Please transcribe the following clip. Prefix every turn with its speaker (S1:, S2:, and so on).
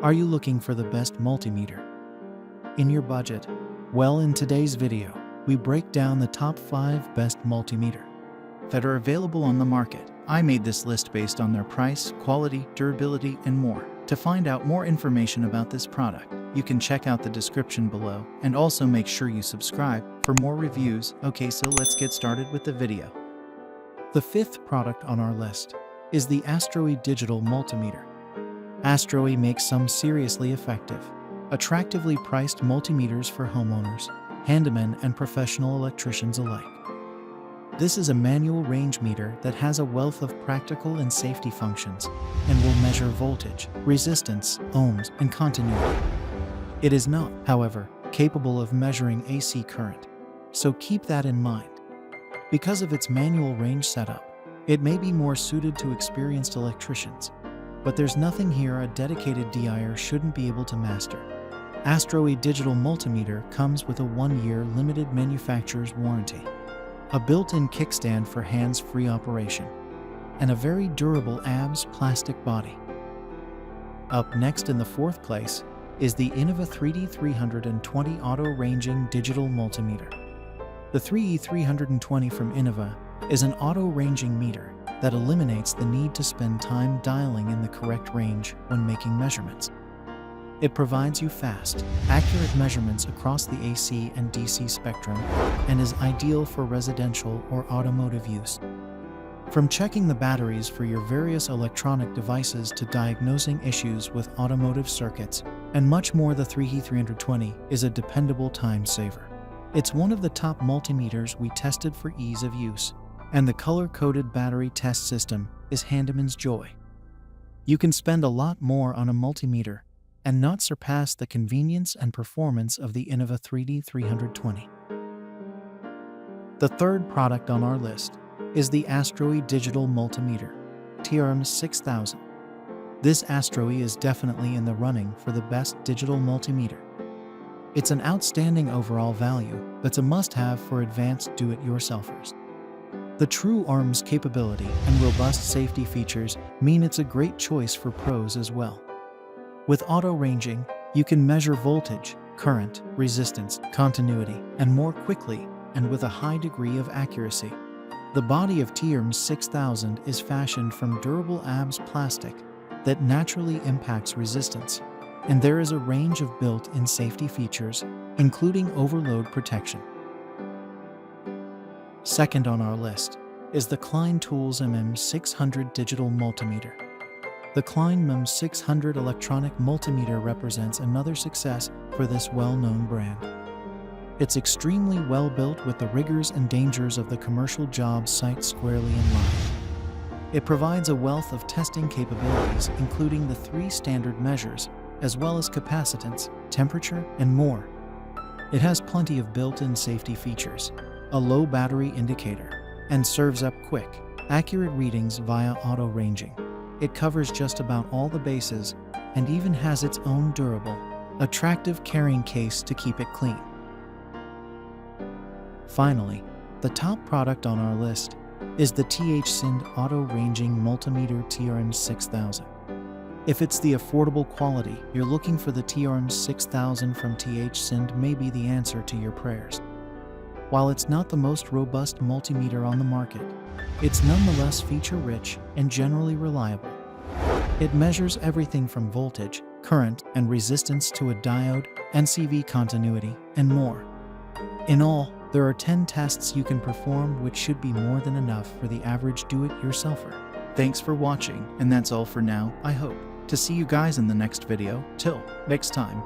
S1: Are you looking for the best multimeter in your budget? Well, in today's video, we break down the top 5 best multimeter that are available on the market. I made this list based on their price, quality, durability, and more. To find out more information about this product, you can check out the description below, and also make sure you subscribe for more reviews. Okay, so let's get started with the video. The 5th product on our list is the AstroAI Digital Multimeter. AstroAI makes some seriously effective, attractively priced multimeters for homeowners, handymen, and professional electricians alike. This is a manual range meter that has a wealth of practical and safety functions and will measure voltage, resistance, ohms, and continuity. It is not, however, capable of measuring AC current, so keep that in mind. Because of its manual range setup, it may be more suited to experienced electricians, but there's nothing here a dedicated DIer shouldn't be able to master. AstroAI Digital Multimeter comes with a 1-year limited manufacturer's warranty, a built-in kickstand for hands-free operation, and a very durable ABS plastic body. Up next in the 4th place is the Innova 3D320 Auto-Ranging Digital Multimeter. The 3E320 from Innova is an auto-ranging meter that eliminates the need to spend time dialing in the correct range when making measurements. It provides you fast, accurate measurements across the AC and DC spectrum and is ideal for residential or automotive use. From checking the batteries for your various electronic devices to diagnosing issues with automotive circuits and much more, the 3E320 is a dependable time saver. It's one of the top multimeters we tested for ease of use, and the color-coded battery test system is handyman's joy. You can spend a lot more on a multimeter and not surpass the convenience and performance of the Innova 3D320. The 3rd product on our list is the AstroAI Digital Multimeter, TRMS 6000. This AstroAI is definitely in the running for the best digital multimeter. It's an outstanding overall value that's a must-have for advanced do-it-yourselfers. The true ARMS capability and robust safety features mean it's a great choice for pros as well. With auto-ranging, you can measure voltage, current, resistance, continuity, and more quickly and with a high degree of accuracy. The body of TRMS 6000 is fashioned from durable ABS plastic that naturally impacts resistance, and there is a range of built-in safety features, including overload protection. Second on our list is the Klein Tools MM600 Digital Multimeter. The Klein MM600 electronic multimeter represents another success for this well-known brand. It's extremely well built with the rigors and dangers of the commercial job site squarely in line. It provides a wealth of testing capabilities, including the 3 standard measures, as well as capacitance, temperature, and more. It has plenty of built-in safety features, a low battery indicator, and serves up quick, accurate readings via auto-ranging. It covers just about all the bases and even has its own durable, attractive carrying case to keep it clean. Finally, the top product on our list is the Thsinde Auto-Ranging Multimeter TRMS 6000. If it's the affordable quality you're looking for, the TRMS 6000 from Thsinde may be the answer to your prayers. While it's not the most robust multimeter on the market, it's nonetheless feature-rich and generally reliable. It measures everything from voltage, current, and resistance to a diode, NCV continuity, and more. In all, there are 10 tests you can perform, which should be more than enough for the average do-it-yourselfer. Thanks for watching, and that's all for now. I hope to see you guys in the next video. Till next time.